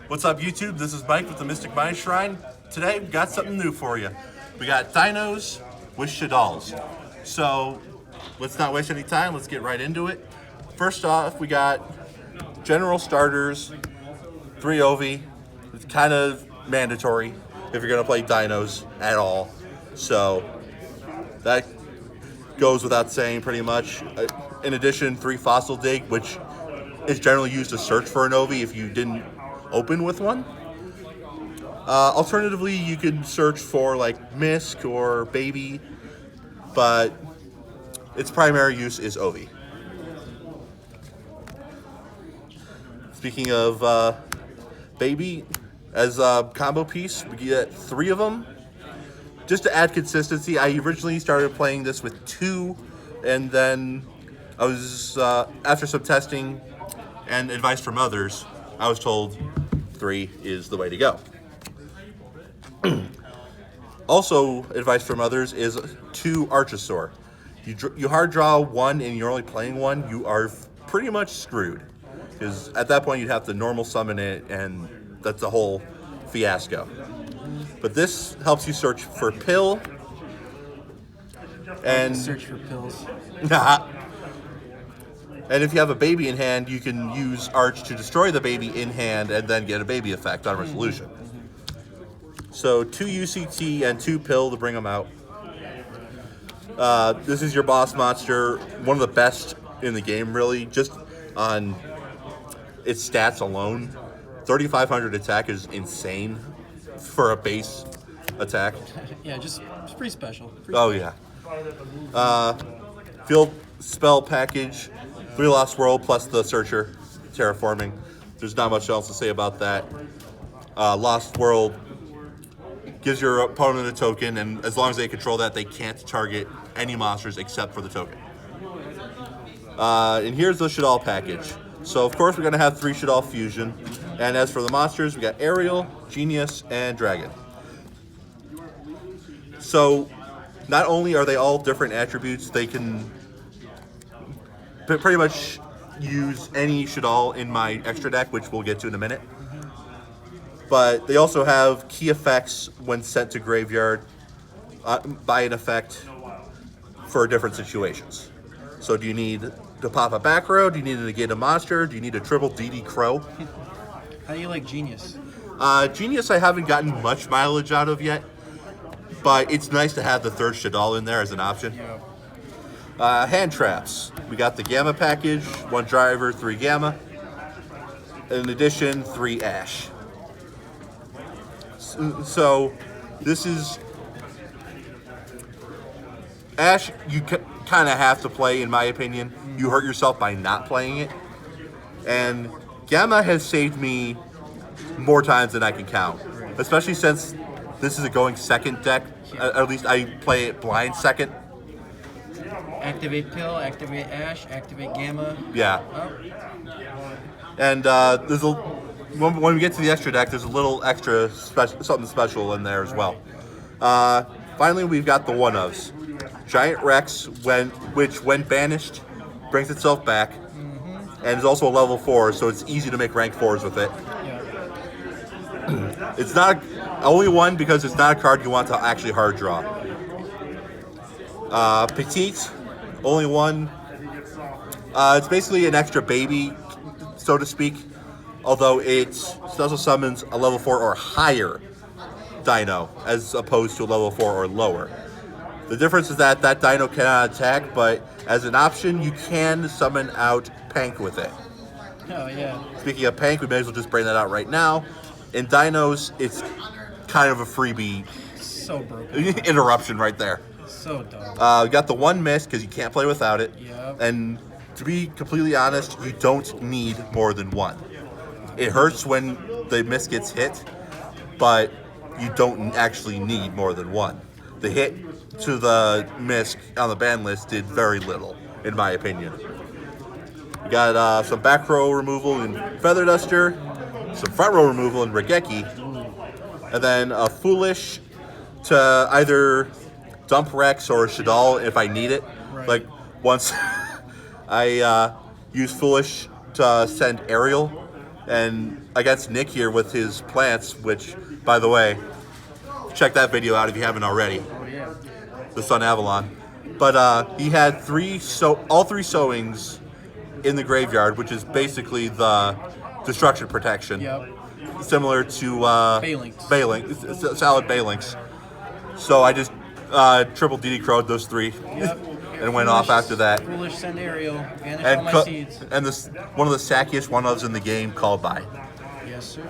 What's up, YouTube? This is Mike with the Mystic Mind Shrine. Today, we got something new for you. We got dinos with Shaddolls. So, let's not waste any time. Let's get right into it. First off, we got general starters, 3 Ovi. It's kind of mandatory if you're going to play dinos at all. So, that goes without saying pretty much. In addition, 3 Fossil Dig, which is generally used to search for an Ovi if you didn't open with one. Alternatively, you can search for like Misk or Baby, but its primary use is Ovi. Speaking of Baby, as a combo piece, we get 3 of them. Just to add consistency, I originally started playing this with 2, and then I was, after some testing and advice from others, I was told 3 is the way to go. Also, advice from others is 2 Archosaur. You hard draw 1 and you're only playing 1, you are pretty much screwed. Because at that point you'd have to normal summon it, and that's a whole fiasco. But this helps you search for Pill. And search for pills. And if you have a baby in hand, you can use Arch to destroy the baby in hand and then get a baby effect on resolution. So 2 UCT and 2 Pill to bring them out. This is your boss monster, one of the best in the game, really, just on its stats alone. 3,500 attack is insane for a base attack. Yeah, it's pretty special. Yeah. Field spell package, 3 Lost World plus the Searcher terraforming. There's not much else to say about that. Lost World gives your opponent a token, and as long as they control that, they can't target any monsters except for the token. And here's the Shaddoll package. So of course we're gonna have 3 Shaddoll fusion. And as for the monsters, we got Aerial, Genius, and Dragon. So not only are they all different attributes, they can pretty much use any Shaddoll in my extra deck, which we'll get to in a minute. But they also have key effects when sent to graveyard by an effect for different situations. So do you need to pop a back row? Do you need to negate a monster? Do you need a triple DD Crow? How do you like Genius? Genius I haven't gotten much mileage out of yet, but it's nice to have the 3rd Shaddoll in there as an option. Yeah. Hand traps. We got the Gamma package, 1 Driver, 3 Gamma. In addition, 3 Ash. So this is Ash. You kind of have to play, in my opinion. You hurt yourself by not playing it, and Gamma has saved me more times than I can count, especially since this is a going second deck. At least I play it blind second. Activate Pill, activate Ash, activate Gamma. Yeah. Oh. And there's when we get to the extra deck, there's a little extra something special in there as well. Finally, we've got the one-ofs. Giant Rex, which when banished, brings itself back, and is also a level 4, so it's easy to make rank 4s with it. Yeah. It's not only 1 because it's not a card you want to actually hard draw. Petite, only 1. It's basically an extra baby, so to speak, although it special summons a level 4 or higher dino as opposed to a level 4 or lower. The difference is that dino cannot attack, but as an option, you can summon out Pank with it. Oh, yeah. Speaking of Pank, we may as well just bring that out right now. In dinos, it's kind of a freebie So broken. interruption right there. So dumb. You got the 1 Miss because you can't play without it. Yep. And to be completely honest, you don't need more than 1. It hurts when the Miss gets hit, but you don't actually need more than 1. The hit to the Misk on the ban list did very little, in my opinion. We got some back row removal in Feather Duster, some front row removal in Regeki, and then a Foolish to either dump Rex or Shaddoll if I need it. Right. Like once I use Foolish to send Aerial And against Nick here with his plants, which, by the way, check that video out if you haven't already. Oh yeah. The Sun Avalon. But he had all three sowings in the graveyard, which is basically the destruction protection. Yep. Similar to salad Balinks. So I just triple DD crowed those three. Yep. And went off after that. Foolish scenario. Vanish all my seeds. And this one of the sackiest one-ofs in the game, called by. Yes, sir.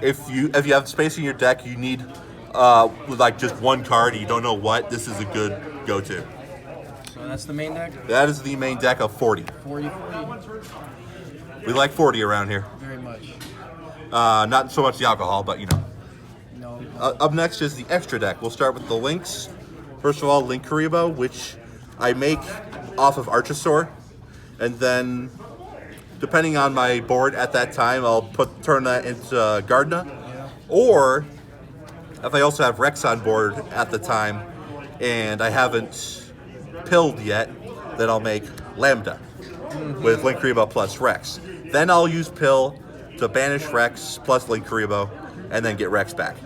If you have space in your deck, you need like just one card, and you don't know what. This is a good go-to. So that's the main deck. That is the main deck of 40. 40. We like 40 around here. Very much. Not so much the alcohol, but you know. No. Up next is the extra deck. We'll start with the links. First of all, Link Karibo, which I make off of Archosaur, and then depending on my board at that time, I'll turn that into Gardna, or if I also have Rex on board at the time and I haven't pilled yet, then I'll make Lambda with Link Karibo plus Rex. Then I'll use pill to banish Rex plus Link Karibo and then get Rex back.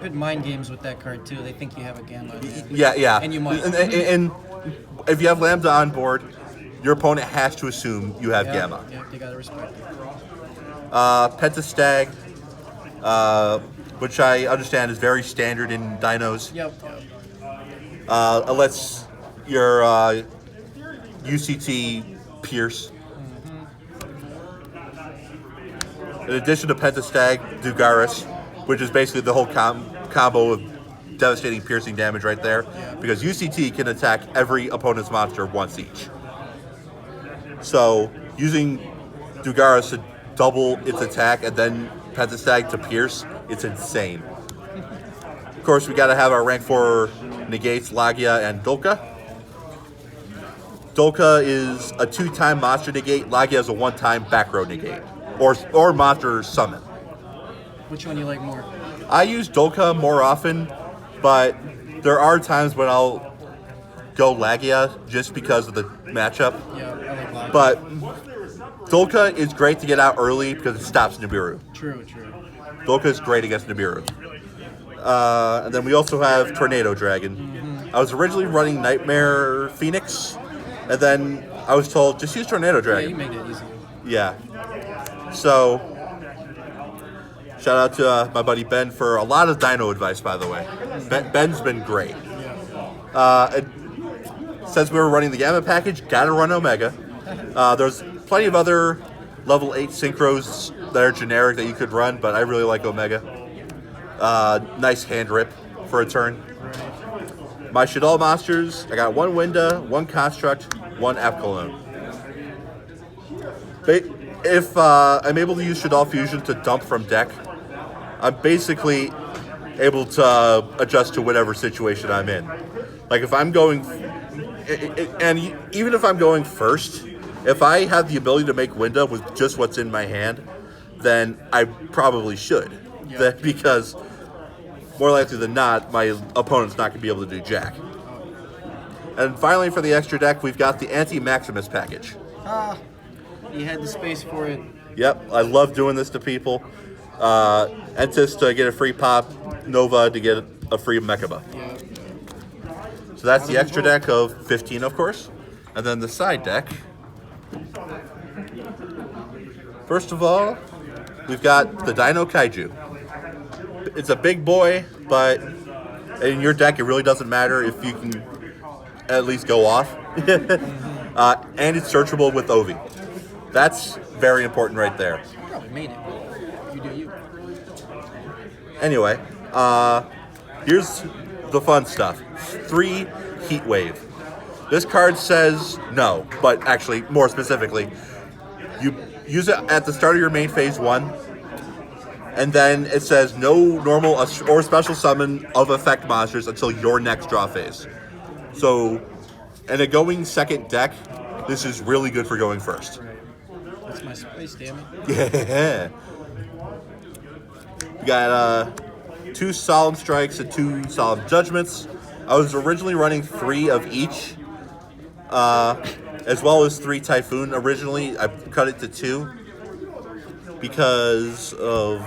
Good mind games with that card too. They think you have a gamma. Yeah. And you might. And if you have Lambda on board, your opponent has to assume you have Gamma. Yeah, they gotta respect it. Pentastag, which I understand is very standard in Dinos. Yep. It lets your UCT pierce. In addition to Pentastag, Dugaris, which is basically the whole combo of devastating piercing damage right there, because UCT can attack every opponent's monster once each. So using Dugaris to double its attack and then Pentastag to pierce, it's insane. Of course, we got to have our rank 4 negates, Lagia and Dolka. Dolka is a 2-time monster negate. Lagia is a 1-time back row negate, or monster summon. Which one do you like more? I use Dolka more often, but there are times when I'll go Lagia just because of the matchup. Yeah, I like Lagia. But Dolka is great to get out early because it stops Nibiru. True. Dolka is great against Nibiru. And then we also have Tornado Dragon. I was originally running Nightmare Phoenix, and then I was told, just use Tornado Dragon. Yeah, you made it easy. Yeah. So, shout out to my buddy Ben for a lot of Dino advice, by the way. Ben's been great. Since we were running the Gamma package, gotta run Omega. There's plenty of other level 8 synchros that are generic that you could run, but I really like Omega. Nice hand rip for a turn. My Shaddoll monsters, I got 1 Winda, 1 Construct, 1 Apcolone. If I'm able to use Shaddoll Fusion to dump from deck, I'm basically able to adjust to whatever situation I'm in. Like if I'm going, and even if I'm going first, if I have the ability to make Winda with just what's in my hand, then I probably should. Because more likely than not, my opponent's not going to be able to do jack. And finally, for the extra deck, we've got the Anti-Maximus package. You had the space for it. Yep, I love doing this to people. Entis to get a free pop, Nova to get a free Mechaba. Yeah. So that's the extra deck of 15, of course. And then the side deck. First of all, we've got the Dino Kaiju. It's a big boy, but in your deck, it really doesn't matter if you can at least go off. And it's searchable with Ovi. That's very important right there. You probably made it. You do you. Anyway, here's the fun stuff. 3 Heat Wave. This card says no, but actually, more specifically, you use it at the start of your main phase 1, and then it says no normal or special summon of effect monsters until your next draw phase. So, in a going second deck, this is really good for going first. That's my space, damn it. Yeah. We got 2 Solemn Strikes and 2 Solemn Judgments. I was originally running 3 of each, as well as 3 Typhoon originally. I cut it to 2. because of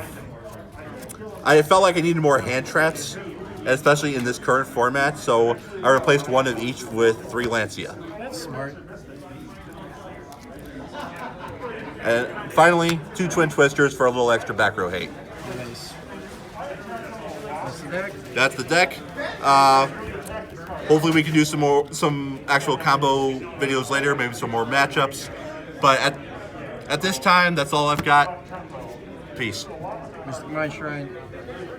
I felt like I needed more hand traps, especially in this current format. So I replaced one of each with 3 Lancia. That's smart. And finally, 2 Twin Twisters for a little extra back row hate. Nice. That's the deck. That's the deck. Hopefully we can do some actual combo videos later, maybe some more matchups. But at this time, that's all I've got. Peace. Mystic Mind Shrine.